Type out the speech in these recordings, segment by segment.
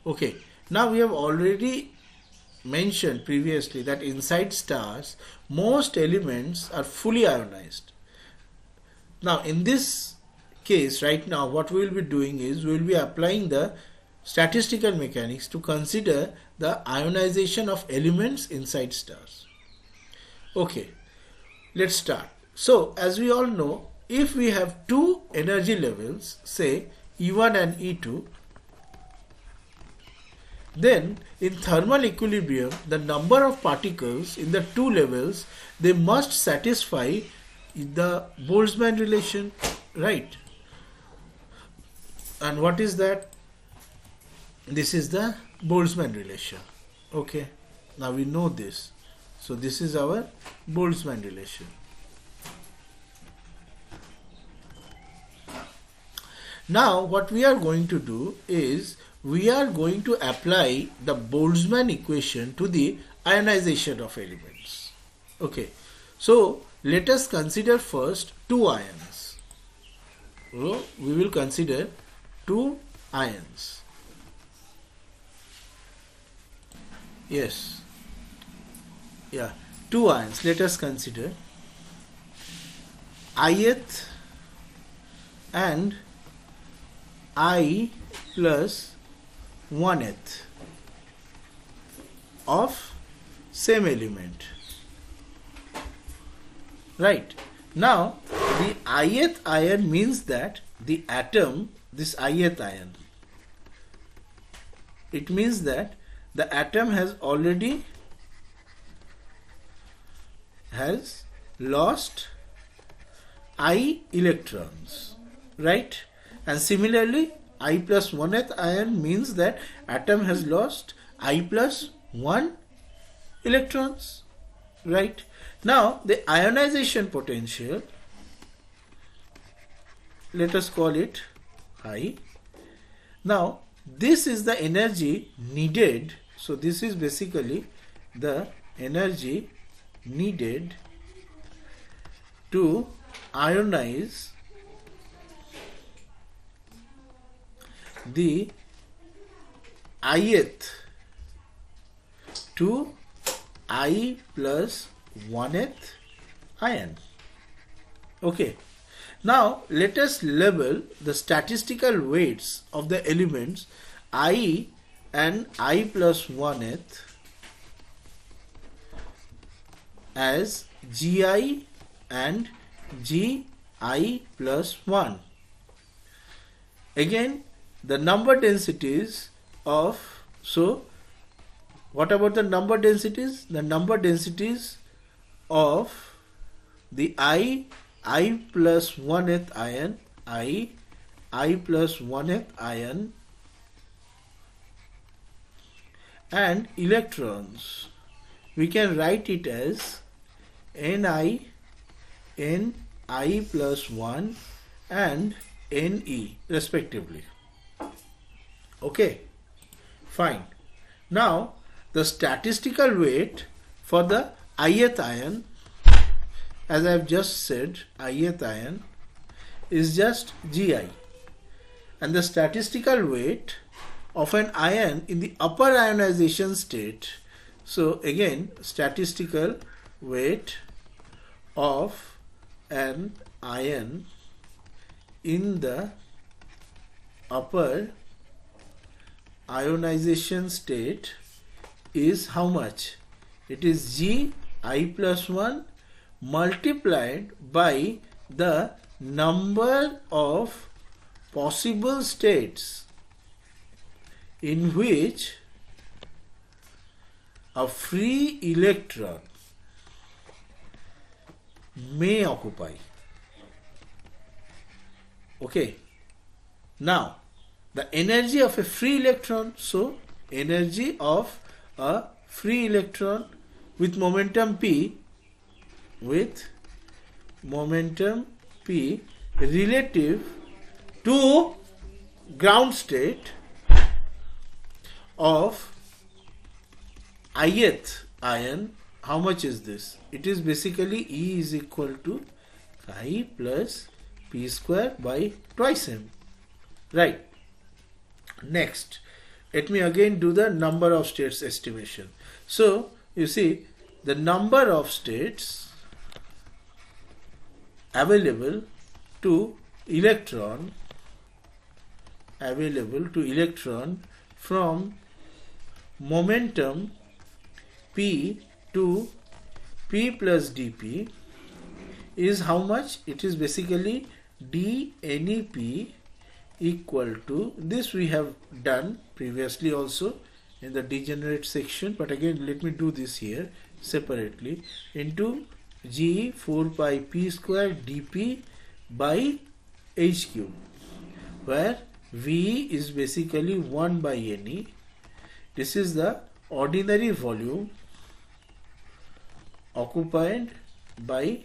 Okay, now we have already mentioned previously that inside stars most elements are fully ionized. Now in this case right now what we will be doing is we will be applying the statistical mechanics to consider the ionization of elements inside stars. Okay, let's start. So as we all know, if we have two energy levels, say E1 and E2, then in thermal equilibrium the number of particles in the two levels, they must satisfy the Boltzmann relation, right? And what is that? This is the Boltzmann relation. Okay, now we know this. So this is our Boltzmann relation. Now what we are going to do is we are going to apply the Boltzmann equation to the ionization of elements. Okay, so let us consider first two ions. So we will consider two ions. Yes, yeah, two ions. Let us consider ith and I plus 1th of same element. Right. Now the ith ion means that the atom, this ith ion, it means that the atom has already lost I electrons, right? And similarly I plus 1th ion means that atom has lost I plus 1 electrons, right? Now the ionization potential, let us call it I. Now this is the energy needed. So this is basically the energy needed to ionize the ith to I plus 1th ion. Okay. Now let us label the statistical weights of the elements I and I plus 1th as Gi and Gi plus 1. Again, the number densities of, so what about the number densities? The number densities of the I plus 1th ion, I plus 1th ion and electrons, we can write it as Ni plus 1 and Ne respectively. Okay, fine. Now the statistical weight for the ith ion, as I have just said, ith ion is just Gi, and the statistical weight of an ion in the upper ionization state, so again statistical weight of an ion in the upper ionization state is how much? It is Gi plus 1 multiplied by the number of possible states in which a free electron may occupy. Okay. Now the energy of a free electron, so energy of a free electron with momentum p relative to ground state of ith ion, how much is this? It is basically E is equal to chi plus p square by twice m, right? Next, let me again do the number of states estimation. So you see, the number of states available to electron from momentum p to p plus dp is how much? It is basically dNEP equal to, this we have done previously also in the degenerate section, but again let me do this here separately, into g 4 pi p square dp by h cube, where V is basically 1 by Ne. This is the ordinary volume occupied by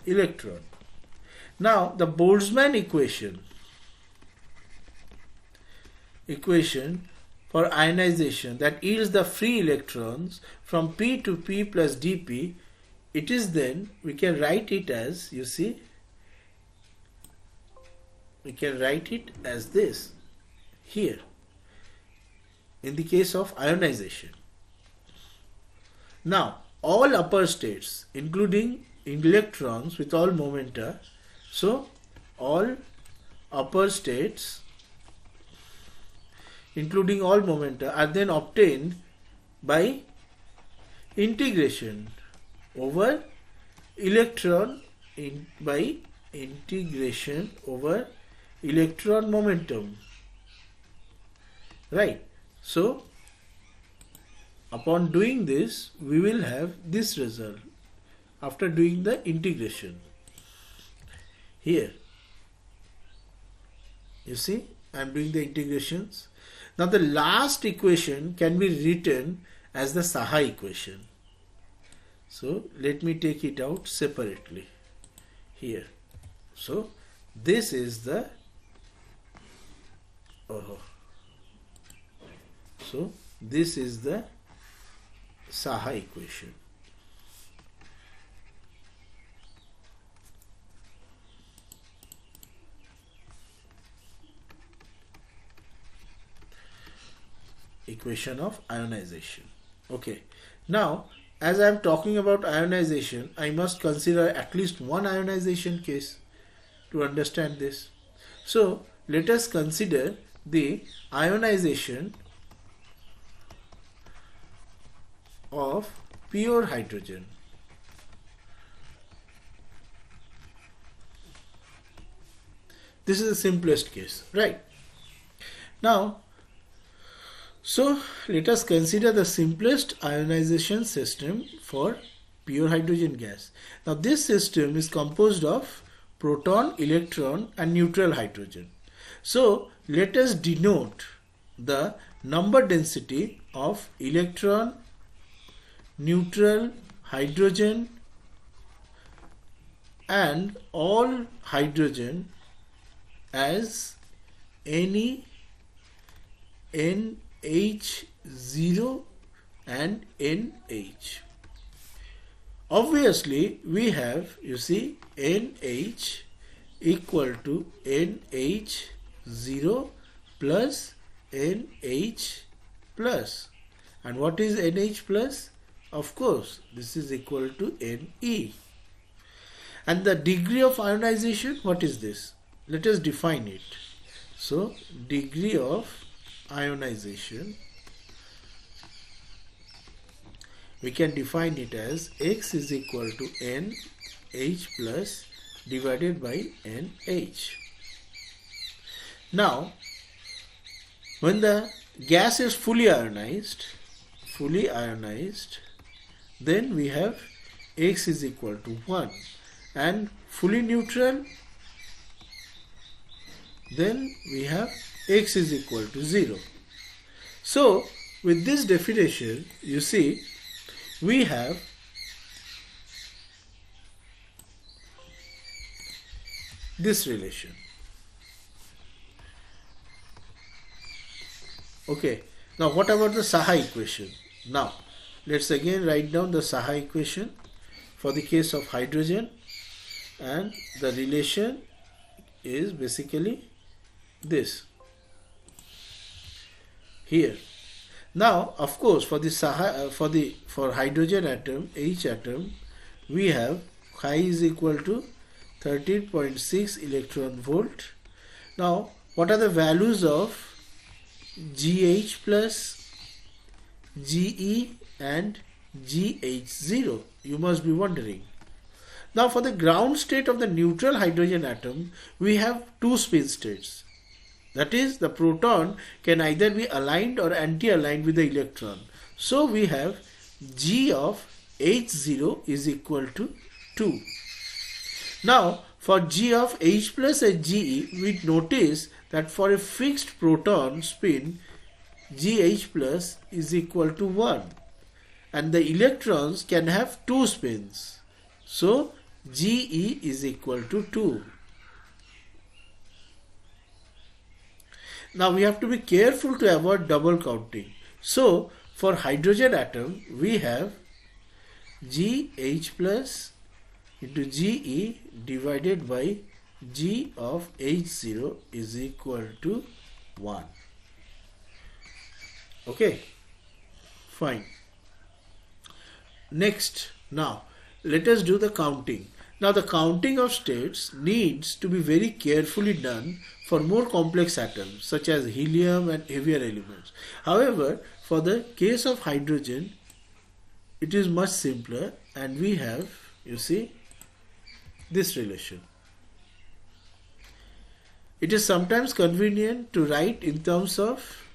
electron. Now the Boltzmann equation for ionization that yields the free electrons from p to p plus dp, it is then, we can write it as, you see, we can write it as this here in the case of ionization. Now all upper states including electrons with all momenta, so all upper states including all momenta are then obtained by integration over electron by integration over electron momentum, right? So upon doing this we will have this result after doing the integration. Here you see I am doing the integrations. Now the last equation can be written as the Saha equation. So let me take it out separately here. So this is the this is the Saha equation. Equation of ionization. Okay, now as I am talking about ionization, I must consider at least one ionization case to understand this. So let us consider the ionization of pure hydrogen. This is the simplest case, right? Now, so let us consider the simplest ionization system for pure hydrogen gas. Now this system is composed of proton, electron and neutral hydrogen. So let us denote the number density of electron, neutral, hydrogen and all hydrogen as Ne, NH0 and NH. Obviously we have, you see, NH equal to NH0 plus NH plus. And what is NH plus? Of course, this is equal to Ne. And the degree of ionization, what is this? Let us define it. So, degree of ionization, we can define it as X is equal to NH plus divided by NH. Now, when the gas is fully ionized, then we have X is equal to 1, and fully neutral, then we have X is equal to 0. So with this definition, you see, we have this relation. Okay, now what about the Saha equation? Now let's again write down the Saha equation for the case of hydrogen, and the relation is basically this here. Now, of course, for the for hydrogen atom, H atom, we have chi is equal to 13.6 electron volt. Now, what are the values of GH plus, GE and GH0? You must be wondering. Now, for the ground state of the neutral hydrogen atom, we have two spin states. That is, the proton can either be aligned or anti-aligned with the electron. So, we have G of H0 is equal to 2. Now, for G of H plus and GE, we notice that for a fixed proton spin, GH plus is equal to 1. And the electrons can have two spins. So, GE is equal to 2. Now we have to be careful to avoid double counting. So for hydrogen atom we have GH plus into GE divided by G of H0 is equal to 1. Okay, fine. Next, now let us do the counting. Now the counting of states needs to be very carefully done for more complex atoms such as helium and heavier elements. However, for the case of hydrogen, it is much simpler, and we have, you see, this relation. It is sometimes convenient to write in terms of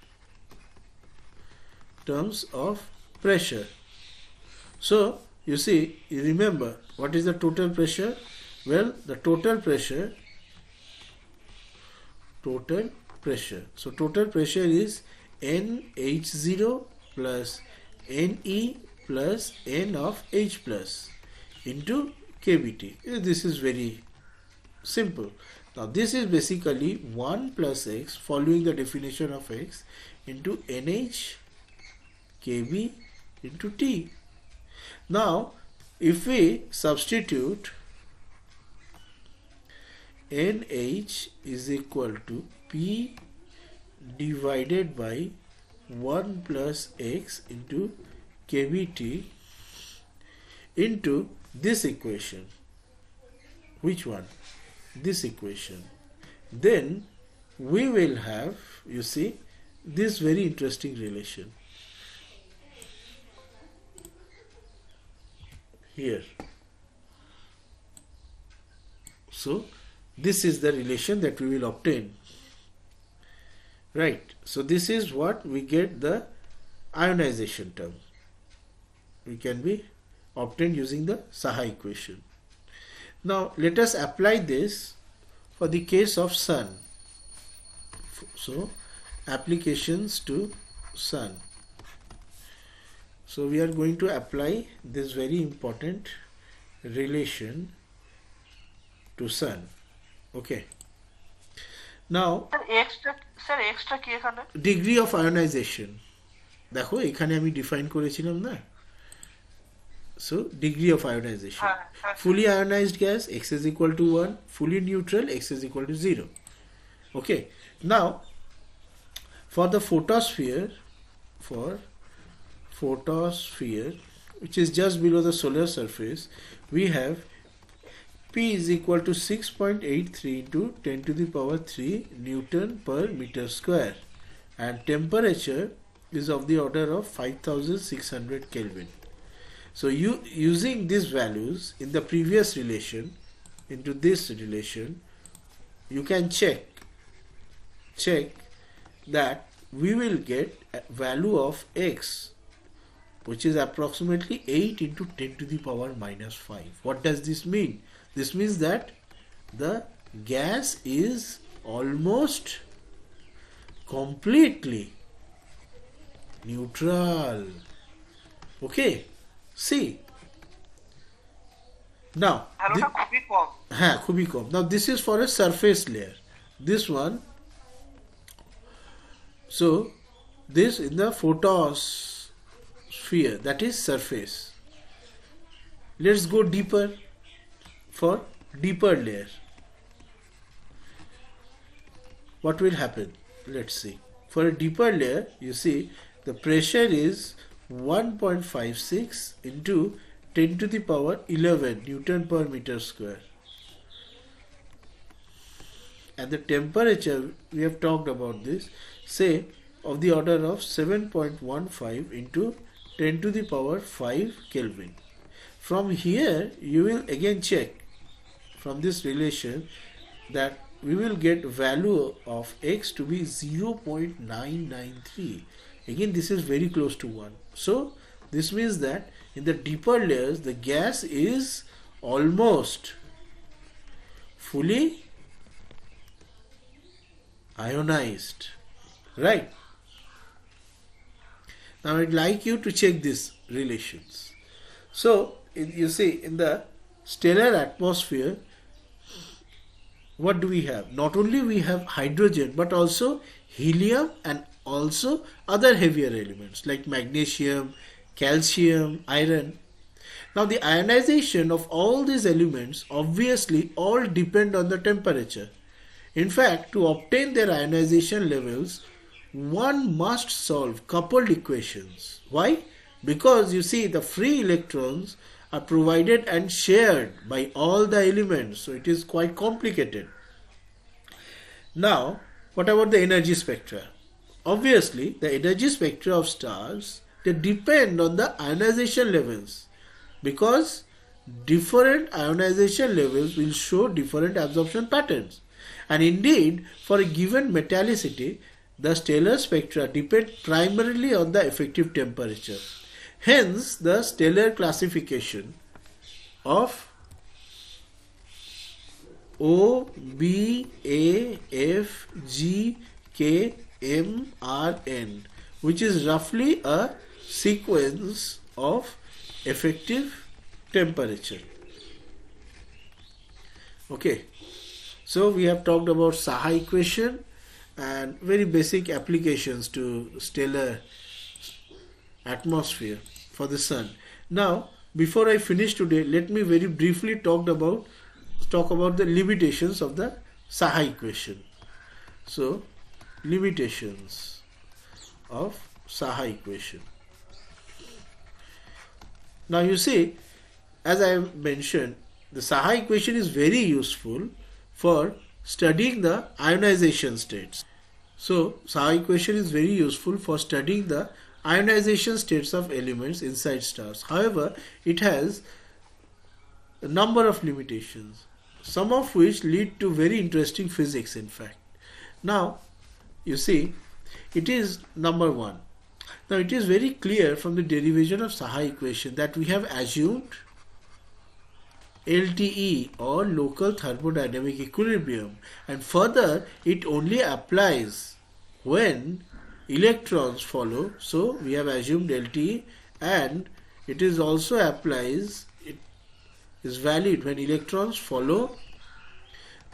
pressure. So, you see, you remember what is the total pressure? Well, the total pressure. So total pressure is NH0 plus NE plus N of H plus into kBT. This is very simple. Now this is basically 1 plus X, following the definition of X, into NH kB into T. Now if we substitute NH is equal to P divided by 1 plus X into kBT into this equation. Which one? This equation. Then we will have, you see, this very interesting relation here. So this is the relation that we will obtain, right? So this is what we get the ionization term. We can be obtained using the Saha equation. Now let us apply this for the case of sun. So applications to sun. So we are going to apply this very important relation to sun. Okay. Now degree of ionization. দেখো এখানে আমি define করেছিলাম না. So degree of ionization. Fully ionized gas, X is equal to 1. Fully neutral, X is equal to 0. Okay. Now for the photosphere, which is just below the solar surface, we have P is equal to 6.83 into 10 to the power 3 Newton per meter square, and temperature is of the order of 5600 Kelvin. So using these values in the previous relation into this relation, you can check that we will get a value of X, which is approximately 8 into 10 to the power minus 5. What does this mean? This means that the gas is almost completely neutral. Okay, see. Now, খুবই কম. Now this is for a surface layer. This one. So this in the photosphere, that is surface. Let's go deeper for deeper layer. What will happen? Let's see. For a deeper layer, you see the pressure is 1.56 into 10 to the power 11 Newton per meter square. And the temperature, we have talked about this, say of the order of 7.15 into 10 to the power 5 Kelvin. From here you will again check from this relation that we will get value of x to be 0.993. Again, this is very close to 1. So this means that in the deeper layers the gas is almost fully ionized, right? Now I'd like you to check these relations. So you see, in the stellar atmosphere, what do we have? Not only we have hydrogen, but also helium and also other heavier elements like magnesium, calcium, iron. Now the ionization of all these elements obviously all depend on the temperature. In fact, to obtain their ionization levels, one must solve coupled equations. Why? Because you see, the free electrons are provided and shared by all the elements, so it is quite complicated. Now, what about the energy spectra? Obviously, the energy spectra of stars, they depend on the ionization levels, because different ionization levels will show different absorption patterns. And indeed, for a given metallicity, the stellar spectra depend primarily on the effective temperature. Hence, the stellar classification of O, B, A, F, G, K, M, R, N, which is roughly a sequence of effective temperature. Okay, so we have talked about Saha equation and very basic applications to stellar atmosphere for the sun. Now, before I finish today, let me very briefly talk about the limitations of the Saha equation. So, limitations of Saha equation. Now you see, as I mentioned, the Saha equation is very useful for studying the ionization states. So, Saha equation is very useful for studying the ionization states of elements inside stars. However, it has a number of limitations, some of which lead to very interesting physics, in fact. Now, you see, it is number one. Now, it is very clear from the derivation of Saha equation that we have assumed LTE or local thermodynamic equilibrium, and further it only applies when electrons follow. So we have assumed LTE, and it is also applies, it is valid when electrons follow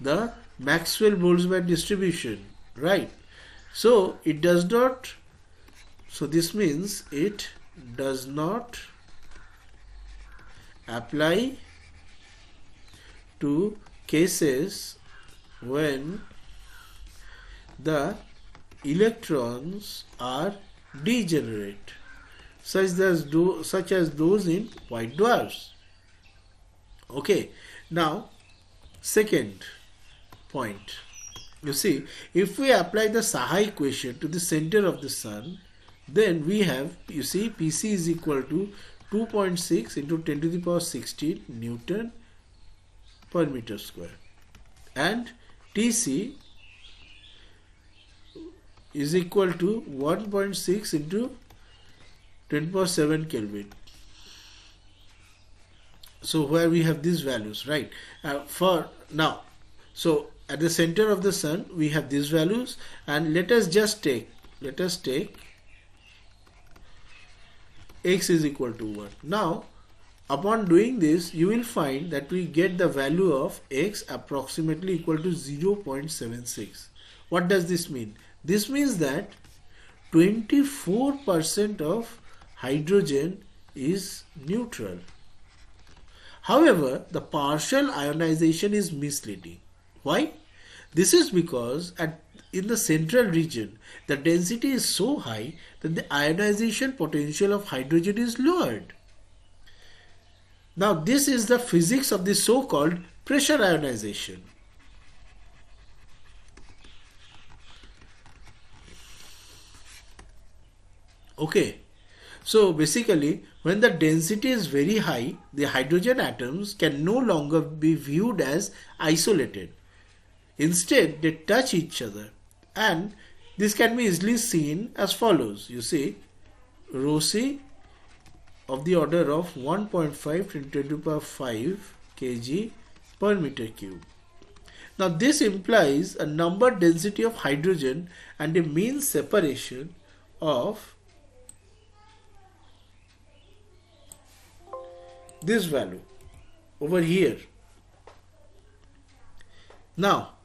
the Maxwell-Boltzmann distribution, right? So it does not, so this means it does not apply to cases when the electrons are degenerate, such as those in white dwarfs. Okay, now second point, you see, if we apply the Saha equation to the center of the sun, then we have, you see, PC is equal to 2.6 into 10 to the power 16 Newton per meter square, and TC is equal to 1.6 into 10 power 7 Kelvin. So where we have these values, right? For now, so at the center of the sun we have these values, and let us take x is equal to 1. Now, upon doing this, you will find that we get the value of x approximately equal to 0.76. What does this mean? This means that 24% of hydrogen is neutral. However, the partial ionization is misleading. Why? This is because at in the central region, the density is so high that the ionization potential of hydrogen is lowered. Now, this is the physics of the so-called pressure ionization. Okay, so basically, when the density is very high, the hydrogen atoms can no longer be viewed as isolated. Instead, they touch each other, and this can be easily seen as follows. You see, rho c of the order of 1.5 × 10 to the power 5 kg per meter cube. Now, this implies a number density of hydrogen and a mean separation of this value over here. Now,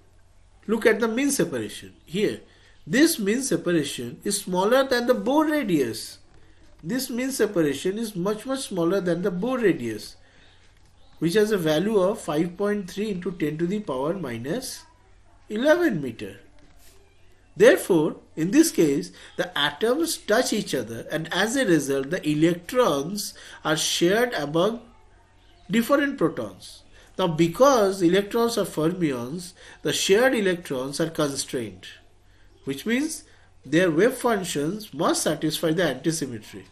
look at the mean separation here. This mean separation is smaller than the Bohr radius. This mean separation is much smaller than the Bohr radius, which has a value of 5.3 × 10 to the power minus 11 meter. Therefore, in this case, the atoms touch each other, and as a result, the electrons are shared among different protons. Now, because electrons are fermions, the shared electrons are constrained, which means their wave functions must satisfy the antisymmetry.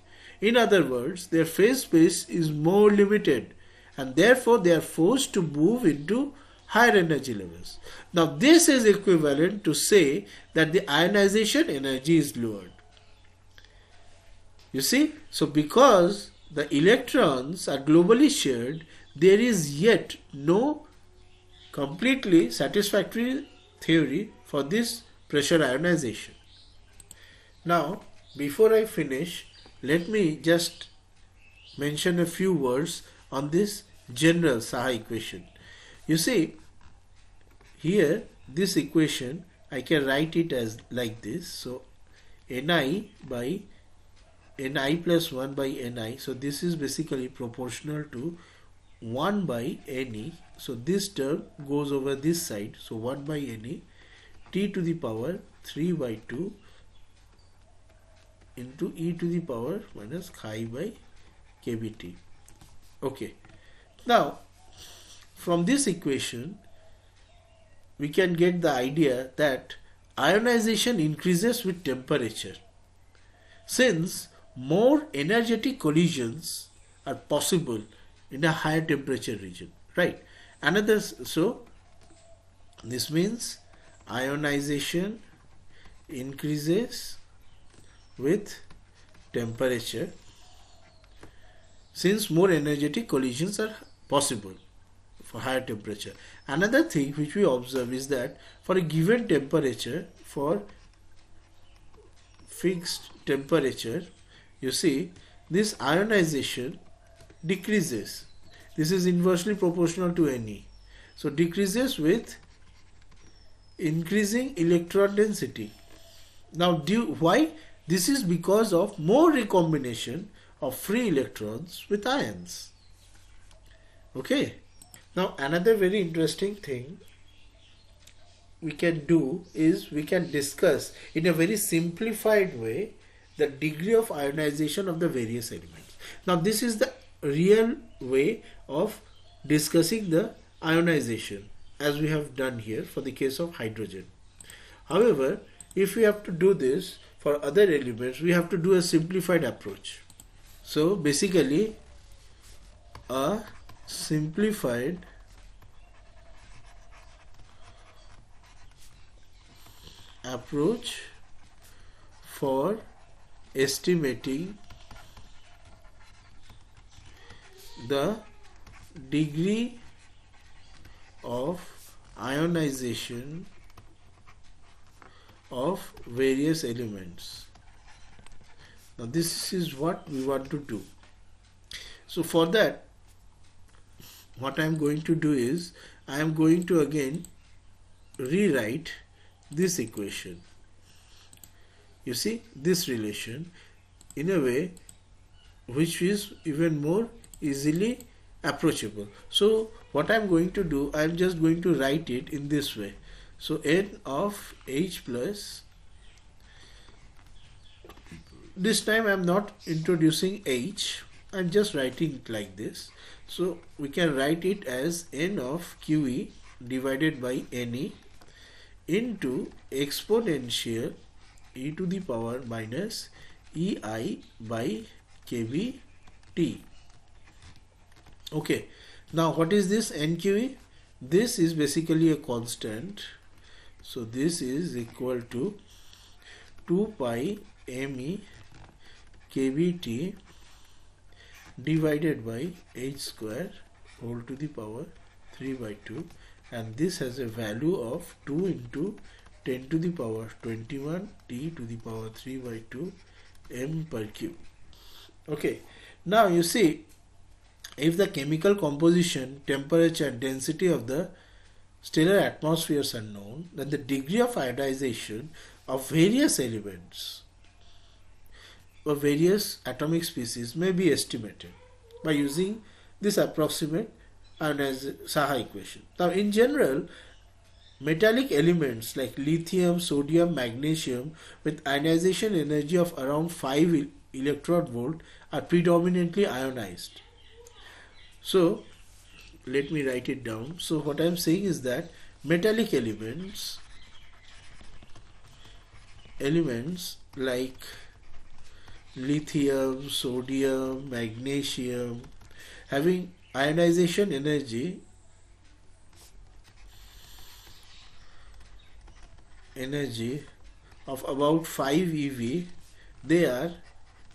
In other words, their phase space is more limited, and therefore they are forced to move into higher energy levels. Now, this is equivalent to say that the ionization energy is lowered. You see, so because the electrons are globally shared, there is yet no completely satisfactory theory for this pressure ionization. Now, before I finish, let me just mention a few words on this general Saha equation. You see, here this equation I can write it as like this. So, Ni by Ni plus 1 by Ni. So, this is basically proportional to 1 by Ne. So, this term goes over this side. So, 1 by Ne t to the power 3 by 2 into e to the power minus chi by kBt. Okay. Now, from this equation, we can get the idea that ionization increases with temperature, since more energetic collisions are possible in a higher temperature region, right? So this means ionization increases with temperature, since more energetic collisions are possible for higher temperature. Another thing which we observe is that for a given temperature, for fixed temperature, you see this ionization decreases. This is inversely proportional to Ne. So decreases with increasing electron density. Now, why? This is because of more recombination of free electrons with ions. Okay. Now, another very interesting thing we can do is we can discuss in a very simplified way the degree of ionization of the various elements. Now, this is the real way of discussing the ionization as we have done here for the case of hydrogen. However, if we have to do this for other elements, we have to do a simplified approach. So, basically, a simplified approach for estimating the degree of ionization of various elements. Now, this is what we want to do. So, for that, what I am going to do is I am going to again rewrite this equation. You see this relation in a way which is even more easily approachable. So what I am going to do, I am just going to write it in this way. So N of H plus, this time I am not introducing H, I am just writing it like this. So we can write it as N of QE divided by NE into exponential e to the power minus EI by kBT. Okay, now what is this NQE? This is basically a constant. So this is equal to 2 pi ME kBT divided by H square whole to the power 3 by 2, and this has a value of 2 into 10 to the power 21 T to the power 3 by 2 M per cube. Okay, now you see, if the chemical composition, temperature and density of the stellar atmospheres are known, then the degree of ionization of various elements or various atomic species may be estimated by using this approximate Saha equation. Now in general, metallic elements like lithium, sodium, magnesium with ionization energy of around 5 electron volt are predominantly ionized. So let me write it down. So what I am saying is that metallic elements like lithium, sodium, magnesium having ionization energy of about 5 eV, they are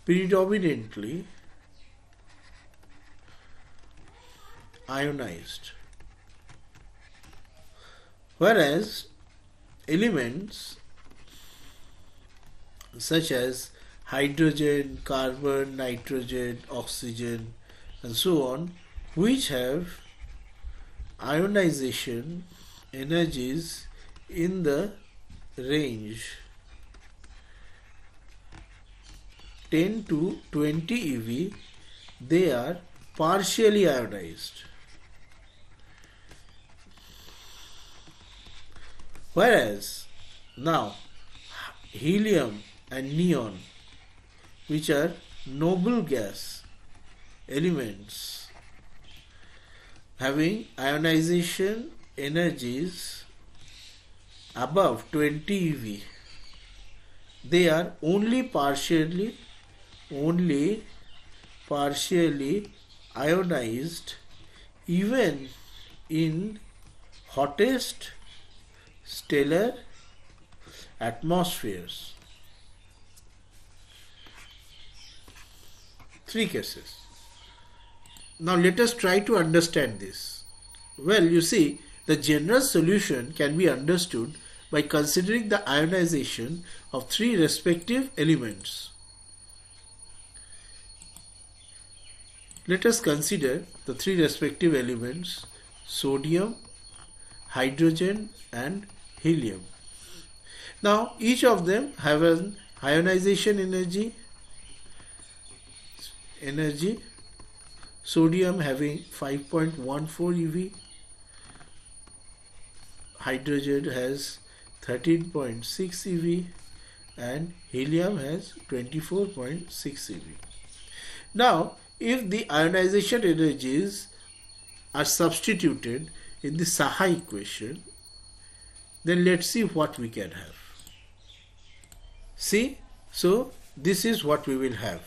predominantly ionized, whereas elements such as hydrogen, carbon, nitrogen, oxygen and so on, which have ionization energies in the range 10 to 20 eV, they are partially ionized. Whereas now helium and neon, which are noble gas elements having ionization energies above 20 eV, they are only partially ionized even in hottest stellar atmospheres. 3 cases. Now let us try to understand this. Well, you see, the general solution can be understood by considering the ionization of 3 respective elements. Let us consider the 3 respective elements: sodium, hydrogen and helium. Now each of them have an ionization energy, sodium having 5.14 eV, hydrogen has 13.6 eV and helium has 24.6 eV. Now if the ionization energies are substituted in the Saha equation, then let's see what we can have. See, so this is what we will have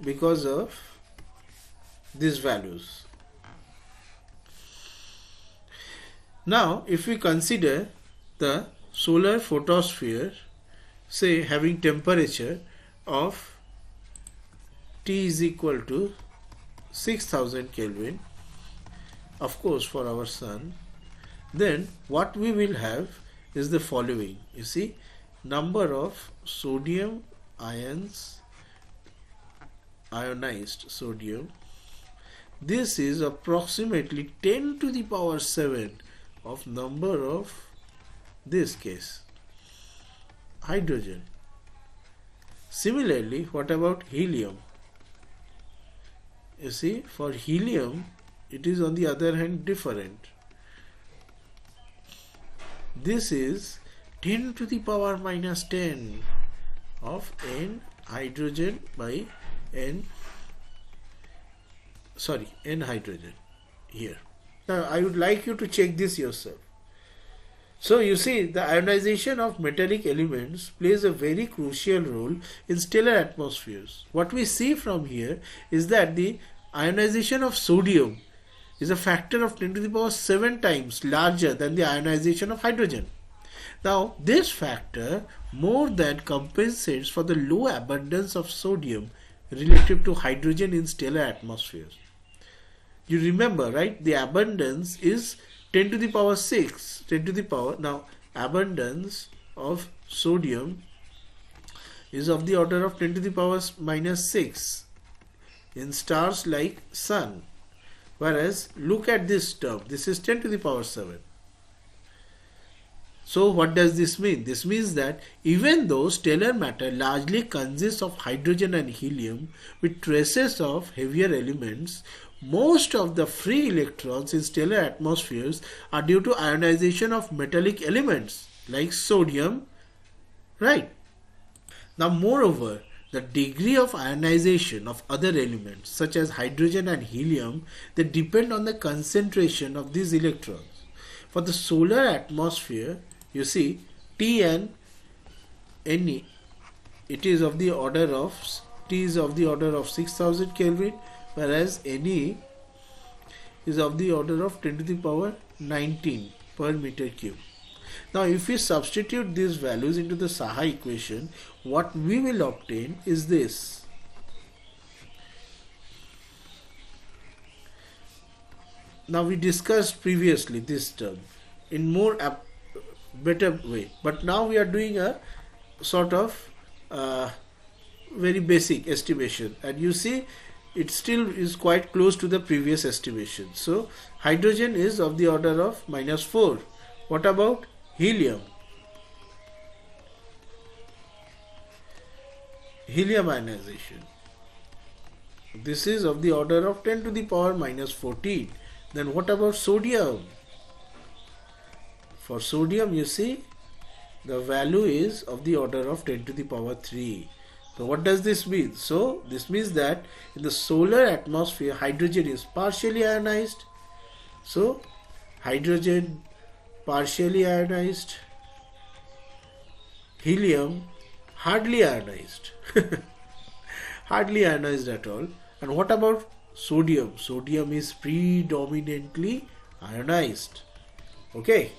because of these values. Now if we consider the solar photosphere, say having temperature of T is equal to 6000 Kelvin, of course for our sun, then what we will have is the following. You see, number of sodium ions, ionized sodium, this is approximately 10 to the power 7 of number of this case hydrogen. Similarly, what about helium? You see, for helium it is on the other hand different. this is 10 to the power minus 10 of n hydrogen by n hydrogen here. Now I would like you to check this yourself. So you see, the ionization of metallic elements plays a very crucial role in stellar atmospheres. What we see from here is that the ionization of sodium is a factor of 10 to the power 7 times larger than the ionization of hydrogen. Now this factor more than compensates for the low abundance of sodium relative to hydrogen in stellar atmospheres. You remember, right? The abundance is 10 to the power 6, 10 to the power. Now, abundance of sodium is of the order of 10 to the power minus 6 in stars like Sun. Whereas, look at this term. This is 10 to the power 7. So, what does this mean? This means that even though stellar matter largely consists of hydrogen and helium with traces of heavier elements, most of the free electrons in stellar atmospheres are due to ionization of metallic elements like sodium, right? Now, moreover, the degree of ionization of other elements such as hydrogen and helium, they depend on the concentration of these electrons. For the solar atmosphere, you see, T and Ne, it is of the order of T is of the order of 6000 Kelvin, whereas Ne is of the order of 10 to the power 19 per meter cube. Now, if we substitute these values into the Saha equation, what we will obtain is this. Now, we discussed previously this term in more better way, but now we are doing a sort of very basic estimation, and you see it still is quite close to the previous estimation. So hydrogen is of the order of minus 4. What about helium? Helium ionization, this is of the order of 10 to the power minus 14. Then what about sodium? For sodium, you see, the value is of the order of 10 to the power 3. So what does this mean? So this means that in the solar atmosphere, hydrogen is partially ionized. So hydrogen partially ionized, helium hardly ionized, hardly ionized at all. And what about sodium? Sodium is predominantly ionized. Okay.